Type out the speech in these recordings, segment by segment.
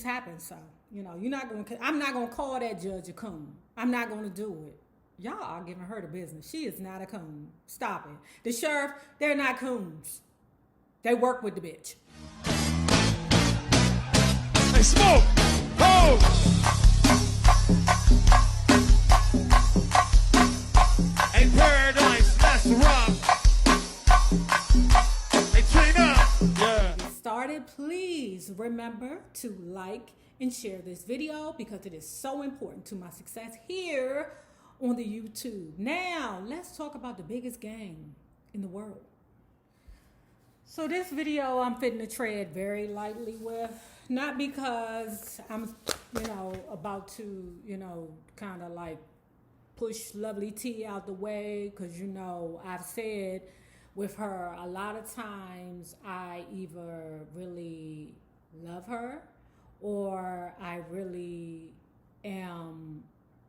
just happened. So, I'm not going to call that judge a coon. I'm not going to do it. Y'all are giving her the business. She is not a coon. Stop it. The sheriff, they're not coons. They work with the bitch. Hey, smoke! Hold! Hey, paradise, let's rock! Hey, train up! Yeah. Get started, please remember to like and share this video because it is so important to my success here on the YouTube. Now, let's talk about the biggest game in the world. So this video I'm fitting to tread very lightly with, not because I'm, about to, kind of like push lovely T out the way, because, I've said with her a lot of times I either really love her or I really am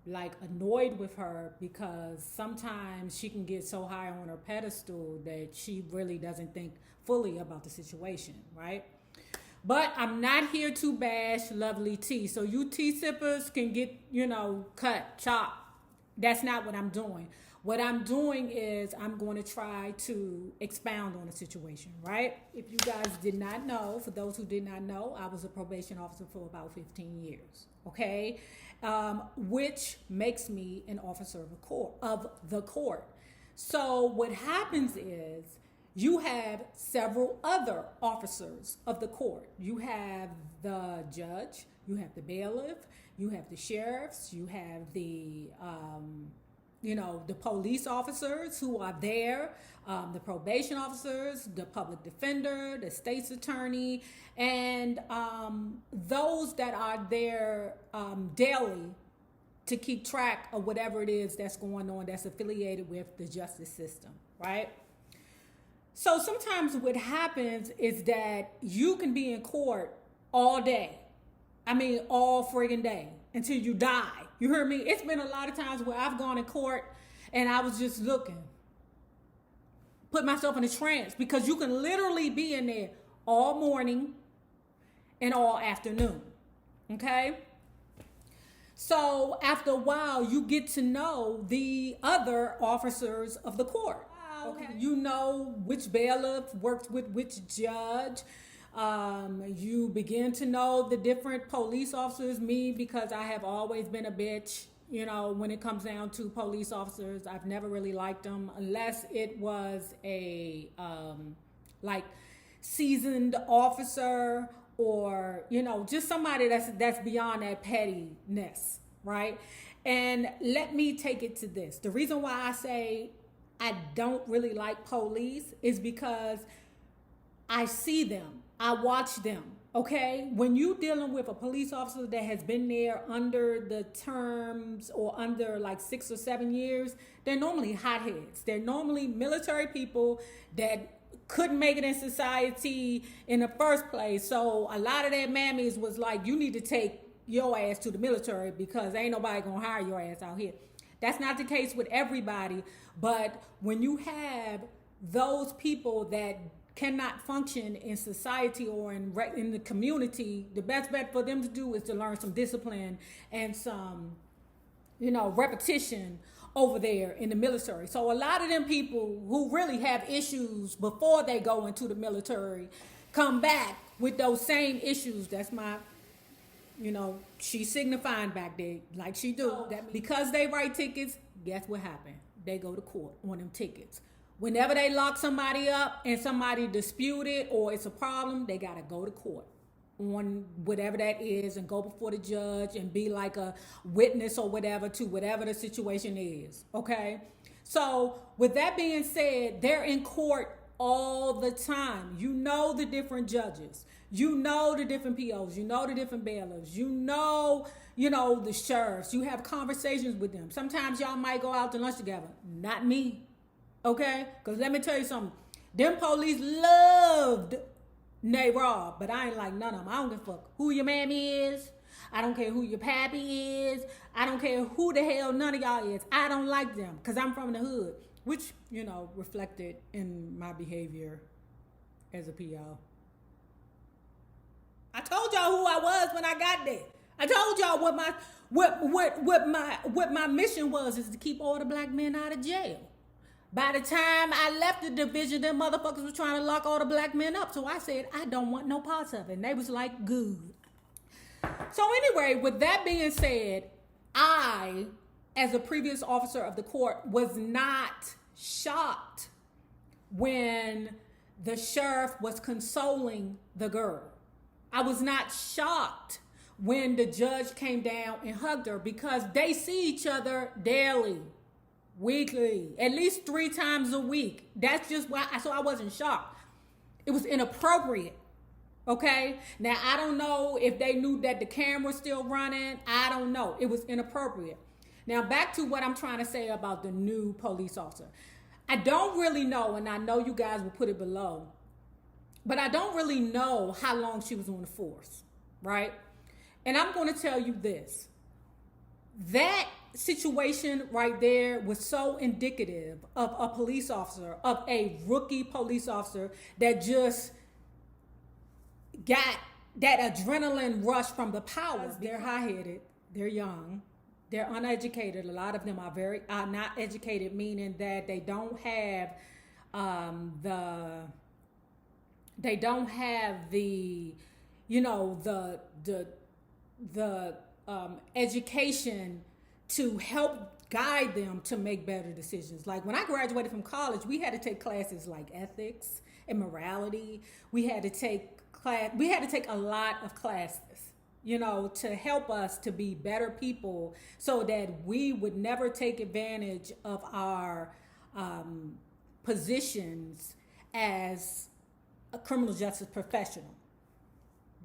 like annoyed with her, because sometimes she can get so high on her pedestal that she really doesn't think fully about the situation, right? But I'm not here to bash lovely T. So you tea sippers can get, cut, chop. That's not what I'm doing. What I'm doing is I'm going to try to expound on the situation, right? If you guys did not know, for those who did not know, I was a probation officer for about 15 years, okay? Which makes me an officer of the court. So what happens is you have several other officers of the court. You have the judge, you have the bailiff, you have the sheriffs, you have the the police officers who are there, the probation officers, the public defender, the state's attorney, and those that are there daily to keep track of whatever it is that's going on that's affiliated with the justice system, right? So sometimes what happens is that you can be in court all day. I mean, all friggin' day until you die. You heard me? It's been a lot of times where I've gone in court and I was just looking, put myself in a trance, because you can literally be in there all morning and all afternoon, okay? So after a while, you get to know the other officers of the court. Okay. You know which bailiff works with which judge. You begin to know the different police officers. Me, because I have always been a bitch, when it comes down to police officers. I've never really liked them unless it was a like seasoned officer, or just somebody that's beyond that pettiness, right? And let me take it to this. The reason why I say I don't really like police is because I see them, I watch them, okay? When you dealing with a police officer that has been there under the terms or under like 6 or 7 years, they're normally hotheads. They're normally military people that couldn't make it in society in the first place. So a lot of their mammies was like, you need to take your ass to the military because ain't nobody gonna hire your ass out here. That's not the case with everybody, but when you have those people that cannot function in society or in the community, the best bet for them to do is to learn some discipline and some, repetition over there in the military. So a lot of them people who really have issues before they go into the military come back with those same issues. That's my, she's signifying back there like she do. That because they write tickets, guess what happened? They go to court on them tickets. Whenever they lock somebody up and somebody dispute it or it's a problem, they got to go to court on whatever that is and go before the judge and be like a witness or whatever to whatever the situation is, okay? So with that being said, they're in court all the time. You know the different judges. You know the different POs. You know the different bailiffs. You know the sheriffs. You have conversations with them. Sometimes y'all might go out to lunch together. Not me, okay? Because let me tell you something. Them police loved NayRob, but I ain't like none of them. I don't give a fuck who your mammy is. I don't care who your pappy is. I don't care who the hell none of y'all is. I don't like them because I'm from the hood, which, reflected in my behavior as a PO. I told y'all who I was when I got there. I told y'all what my mission was, is to keep all the black men out of jail. By the time I left the division, them motherfuckers were trying to lock all the black men up. So I said, I don't want no parts of it. And they was like, good. So anyway, with that being said, I, as a previous officer of the court, was not shocked when the sheriff was consoling the girl. I was not shocked when the judge came down and hugged her, because they see each other daily, weekly, at least 3 times a week. That's just why, so I wasn't shocked. It was inappropriate. Okay? Now, I don't know if they knew that the camera's still running. I don't know. It was inappropriate. Now, back to what I'm trying to say about the new police officer. I don't really know, and I know you guys will put it below, but I don't really know how long she was on the force, right? And I'm going to tell you this. That situation right there was so indicative of a police officer, of a rookie police officer that just got that adrenaline rush from the power. They're high-headed, they're young, they're uneducated. A lot of them are not educated, meaning that they don't have the education to help guide them to make better decisions. Like when I graduated from college, we had to take classes like ethics and morality. We had to take a lot of classes, to help us to be better people, so that we would never take advantage of our positions as a criminal justice professional.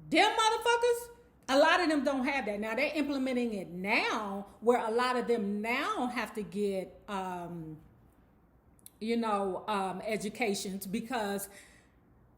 Them motherfuckers, a lot of them don't have that. Now they're implementing it now, where a lot of them now have to get, educations, because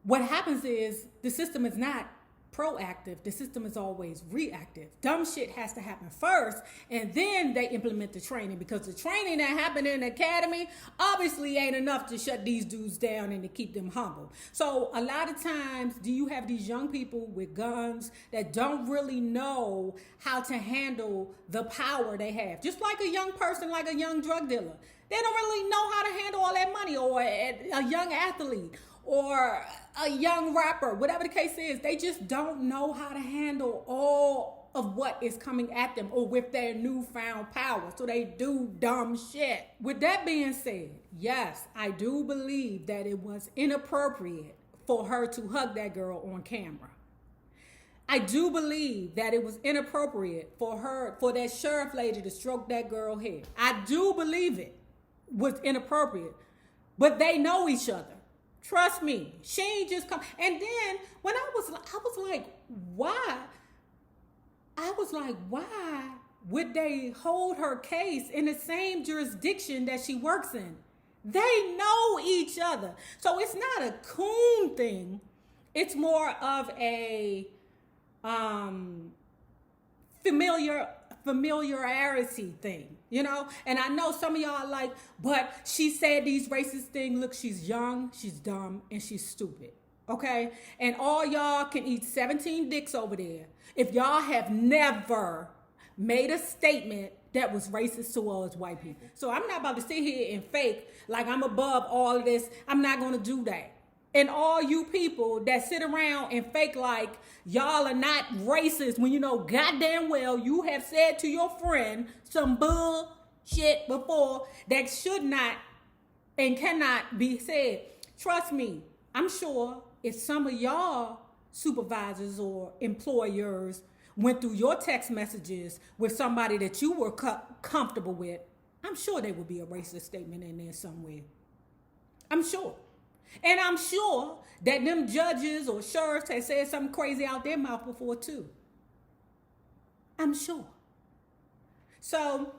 what happens is the system is not proactive. The system is always reactive. Dumb shit has to happen first, and then they implement the training, because the training that happened in the academy obviously ain't enough to shut these dudes down and to keep them humble. So a lot of times, do you have these young people with guns that don't really know how to handle the power they have? Just like a young person, like a young drug dealer. They don't really know how to handle all that money, or a young athlete, or a young rapper, whatever the case is. They just don't know how to handle all of what is coming at them, or with their newfound power. So they do dumb shit. With that being said, yes, I do believe that it was inappropriate for her to hug that girl on camera. I do believe that it was inappropriate for that sheriff lady to stroke that girl's hair. I do believe it was inappropriate, but they know each other. Trust me, she ain't just come. And then when I was like, why? I was like, why would they hold her case in the same jurisdiction that she works in? They know each other. So it's not a coon thing. It's more of a familiarity thing, And I know some of y'all are like, but she said these racist things. Look, she's young, she's dumb, and she's stupid, okay? And all y'all can eat 17 dicks over there if y'all have never made a statement that was racist towards white people. So I'm not about to sit here and fake like I'm above all of this. I'm not going to do that. And all you people that sit around and fake like y'all are not racist, when you know goddamn well you have said to your friend some bullshit before that should not and cannot be said. Trust me, I'm sure if some of y'all supervisors or employers went through your text messages with somebody that you were comfortable with, I'm sure there would be a racist statement in there somewhere. I'm sure. And I'm sure that them judges or sheriffs have said something crazy out their mouth before too. I'm sure. So,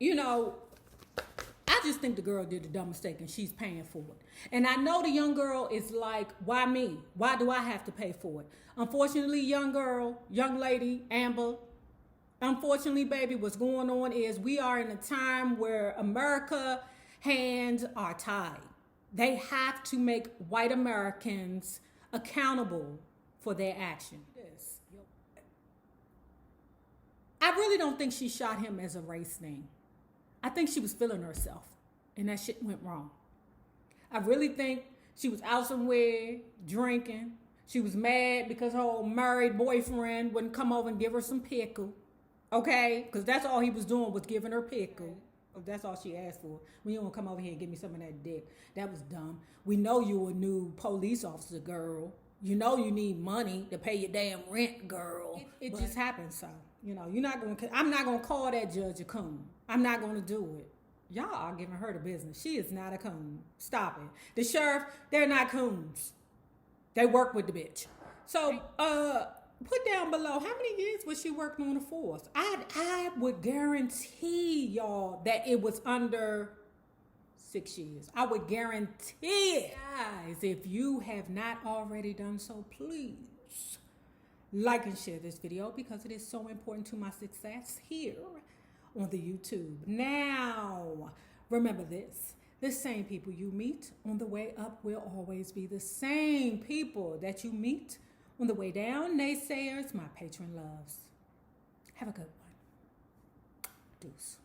I just think the girl did a dumb mistake and she's paying for it. And I know the young girl is like, why me? Why do I have to pay for it? Unfortunately, young lady, Amber, unfortunately, baby, what's going on is we are in a time where America hands are tied. They have to make white Americans accountable for their action. I really don't think she shot him as a race thing. I think she was feeling herself, and that shit went wrong. I really think she was out somewhere drinking. She was mad because her old married boyfriend wouldn't come over and give her some pickle. Okay? Because that's all he was doing was giving her pickle. That's all she asked for. When you want to come over here and give me some of that dick. That was dumb. We know you a new police officer, girl. You know you need money to pay your damn rent, girl. It just happened, so. You know, I'm not going to call that judge a coon. I'm not going to do it. Y'all are giving her the business. She is not a coon. Stop it. The sheriff, they're not coons. They work with the bitch. So, put down below, how many years was she working on the force? I would guarantee y'all that it was under 6 years. I would guarantee it. Guys, if you have not already done so, please like and share this video because it is so important to my success here on the YouTube. Now, remember this. The same people you meet on the way up will always be the same people that you meet on the way down. Naysayers, my patron loves. Have a good one. Deuce.